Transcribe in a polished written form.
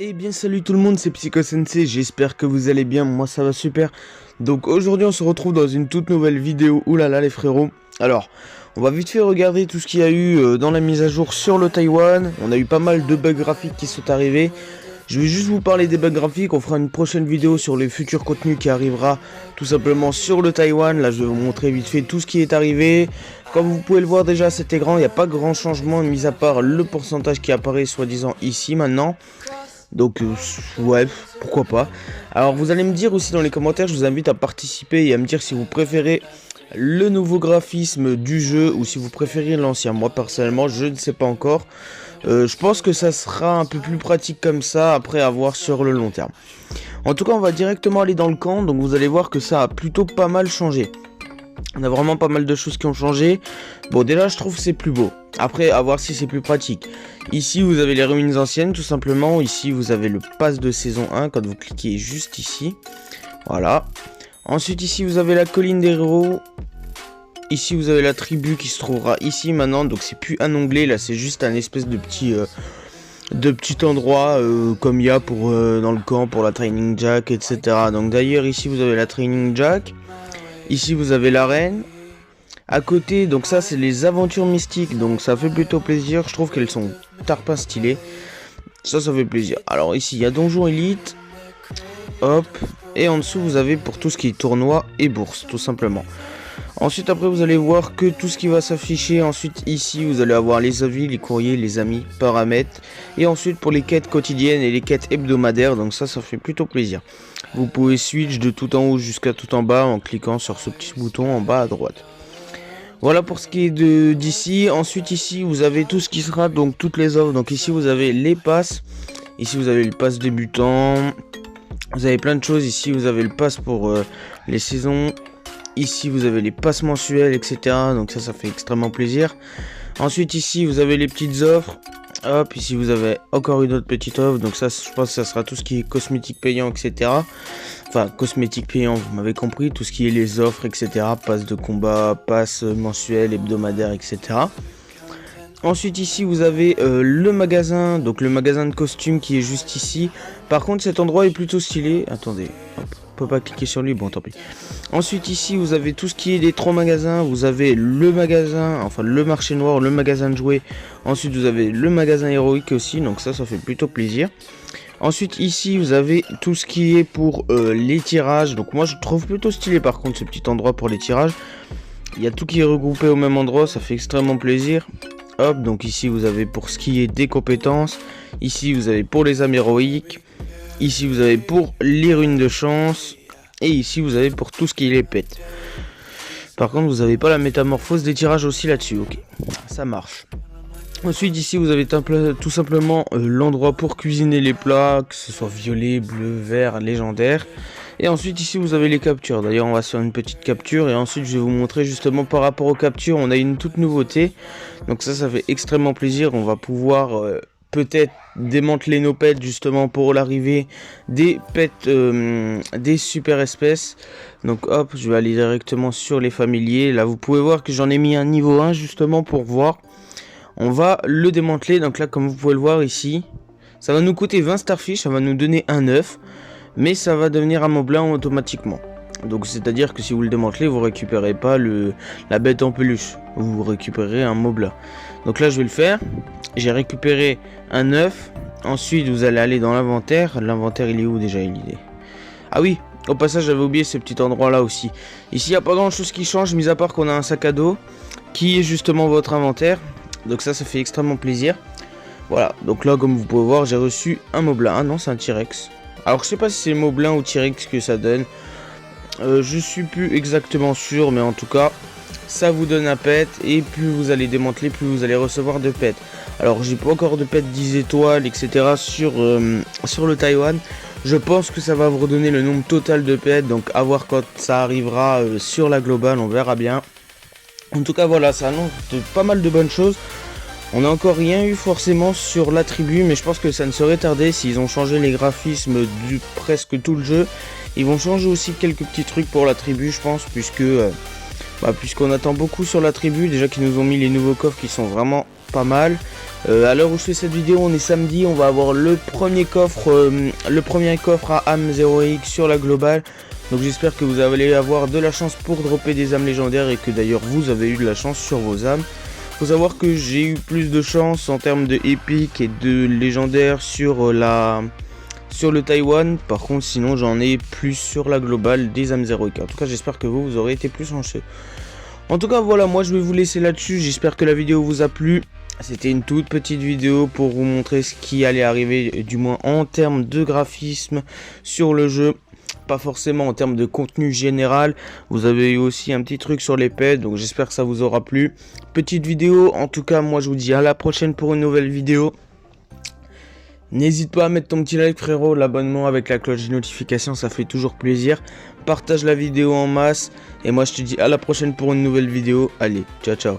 Eh bien salut tout le monde, c'est Psycho Sensei, j'espère que vous allez bien, moi ça va super. Donc aujourd'hui on se retrouve dans une toute nouvelle vidéo, oulala les frérots. Alors, on va vite fait regarder tout ce qu'il y a eu dans la mise à jour sur le Taïwan. On a eu pas mal de bugs graphiques qui sont arrivés. Je vais juste vous parler des bugs graphiques, on fera une prochaine vidéo sur les futurs contenus qui arrivera tout simplement sur le Taïwan. Là je vais vous montrer vite fait tout ce qui est arrivé. Comme vous pouvez le voir déjà cet écran, il n'y a pas grand changement mis à part le pourcentage qui apparaît soi-disant ici maintenant. Donc ouais, pourquoi pas. Alors vous allez me dire aussi dans les commentaires, je vous invite à participer et à me dire si vous préférez le nouveau graphisme du jeu ou si vous préférez l'ancien. Moi personnellement je ne sais pas encore. Je pense que ça sera un peu plus pratique comme ça après à voir sur le long terme. En tout cas on va directement aller dans le camp, donc vous allez voir que ça a plutôt pas mal changé. On a vraiment pas mal de choses qui ont changé. Bon déjà je trouve que c'est plus beau. Après à voir si c'est plus pratique. Ici vous avez les ruines anciennes tout simplement. Ici vous avez le pass de saison 1 quand vous cliquez juste ici. Voilà. Ensuite ici vous avez la colline des héros. Ici vous avez la tribu qui se trouvera ici maintenant. Donc c'est plus un onglet là, c'est juste un espèce de petit endroit comme il y a pour dans le camp pour la training jack etc. Donc d'ailleurs ici vous avez la training jack. Ici vous avez l'arène. À côté, donc ça c'est les aventures mystiques, donc ça fait plutôt plaisir. Je trouve qu'elles sont tarpin stylées. Ça fait plaisir. Alors ici il y a donjon élite. Hop. Et en dessous vous avez pour tout ce qui est tournoi et bourse, tout simplement. Ensuite après vous allez voir que tout ce qui va s'afficher. Ensuite ici vous allez avoir les avis, les courriers, les amis, paramètres. Et ensuite pour les quêtes quotidiennes et les quêtes hebdomadaires. Donc ça fait plutôt plaisir. Vous pouvez switch de tout en haut jusqu'à tout en bas en cliquant sur ce petit bouton en bas à droite. Voilà pour ce qui est d'ici. Ensuite ici vous avez tout ce qui sera donc toutes les offres. Donc ici vous avez les passes. Ici vous avez le pass débutant. Vous avez plein de choses. Ici vous avez le pass pour les saisons. Ici vous avez les passes mensuels etc. Donc ça fait extrêmement plaisir. Ensuite ici vous avez les petites offres. Hop, ici vous avez encore une autre petite offre. Donc ça je pense que ça sera tout ce qui est cosmétique payant etc. Enfin cosmétique payant, vous m'avez compris. Tout ce qui est les offres etc. Passe de combat, passe mensuel, hebdomadaire etc. Ensuite ici vous avez le magasin. Donc le magasin de costumes qui est juste ici. Par contre cet endroit est plutôt stylé. Attendez, hop, on peut pas cliquer sur lui, bon tant pis. Ensuite ici vous avez tout ce qui est des 3 magasins. Vous avez le magasin, enfin le marché noir, le magasin de jouets. Ensuite vous avez le magasin héroïque aussi, donc ça fait plutôt plaisir. Ensuite ici vous avez tout ce qui est pour les tirages. Donc moi je trouve plutôt stylé par contre ce petit endroit pour les tirages. Il y a tout qui est regroupé au même endroit, ça fait extrêmement plaisir. Hop, donc ici vous avez pour ce qui est des compétences. Ici vous avez pour les âmes héroïques. Ici vous avez pour les runes de chance. Et ici vous avez pour tout ce qui les pète. Par contre vous n'avez pas la métamorphose des tirages aussi là-dessus. Ok, ça marche. Ensuite ici vous avez tout simplement l'endroit pour cuisiner les plats. Que ce soit violet, bleu, vert, légendaire. Et ensuite ici vous avez les captures. D'ailleurs on va se faire une petite capture. Et ensuite je vais vous montrer justement par rapport aux captures. On a une toute nouveauté. Donc ça fait extrêmement plaisir. On va pouvoir peut-être démanteler nos pets justement pour l'arrivée des pets des super espèces. Donc hop, je vais aller directement sur les familiers. Là vous pouvez voir que j'en ai mis un niveau 1 justement pour voir. On va le démanteler. Donc là comme vous pouvez le voir ici, ça va nous coûter 20 starfish. Ça va nous donner un œuf. Mais ça va devenir un moblin automatiquement. Donc c'est à dire que si vous le démantelez, vous récupérez pas la bête en peluche. Vous récupérez un moblin. Donc là je vais le faire. J'ai récupéré un œuf. Ensuite vous allez aller dans l'inventaire. L'inventaire il est où déjà? Il est... Ah oui, au passage j'avais oublié ce petit endroit là aussi. Ici il n'y a pas grand chose qui change, mis à part qu'on a un sac à dos qui est justement votre inventaire. Donc ça fait extrêmement plaisir. Voilà, donc là comme vous pouvez voir j'ai reçu un moblin. Ah non c'est un T-Rex. Alors je sais pas si c'est le moblin ou T-Rex que ça donne. Je suis plus exactement sûr, mais en tout cas ça vous donne un pet. Et plus vous allez démanteler, plus vous allez recevoir de pets. Alors j'ai pas encore de pets 10 étoiles etc. sur le Taïwan. Je pense que ça va vous redonner le nombre total de pets. Donc à voir quand ça arrivera sur la globale, on verra bien. En tout cas voilà, ça annonce pas mal de bonnes choses. On n'a encore rien eu forcément sur la tribu, mais je pense que ça ne serait tardé s'ils ont changé les graphismes du presque tout le jeu. Ils vont changer aussi quelques petits trucs pour la tribu, je pense, puisqu'on attend beaucoup sur la tribu. Déjà qu'ils nous ont mis les nouveaux coffres qui sont vraiment pas mal. À l'heure où je fais cette vidéo, on est samedi, on va avoir le premier coffre à âme 0x sur la globale. Donc j'espère que vous allez avoir de la chance pour dropper des âmes légendaires et que d'ailleurs vous avez eu de la chance sur vos âmes. Faut savoir que j'ai eu plus de chance en termes de épique et de légendaire sur le Taïwan. Par contre sinon j'en ai plus sur la globale des âmes 0x. En tout cas j'espère que vous aurez été plus chanceux. En tout cas voilà, moi je vais vous laisser là-dessus. J'espère que la vidéo vous a plu. C'était une toute petite vidéo pour vous montrer ce qui allait arriver, du moins en termes de graphisme sur le jeu. Pas forcément en termes de contenu général. Vous avez eu aussi un petit truc sur les pets, donc j'espère que ça vous aura plu. Petite vidéo, en tout cas moi je vous dis à la prochaine pour une nouvelle vidéo. N'hésite pas à mettre ton petit like frérot, l'abonnement avec la cloche de notification, ça fait toujours plaisir. Partage la vidéo en masse et moi je te dis à la prochaine pour une nouvelle vidéo. Allez, ciao ciao.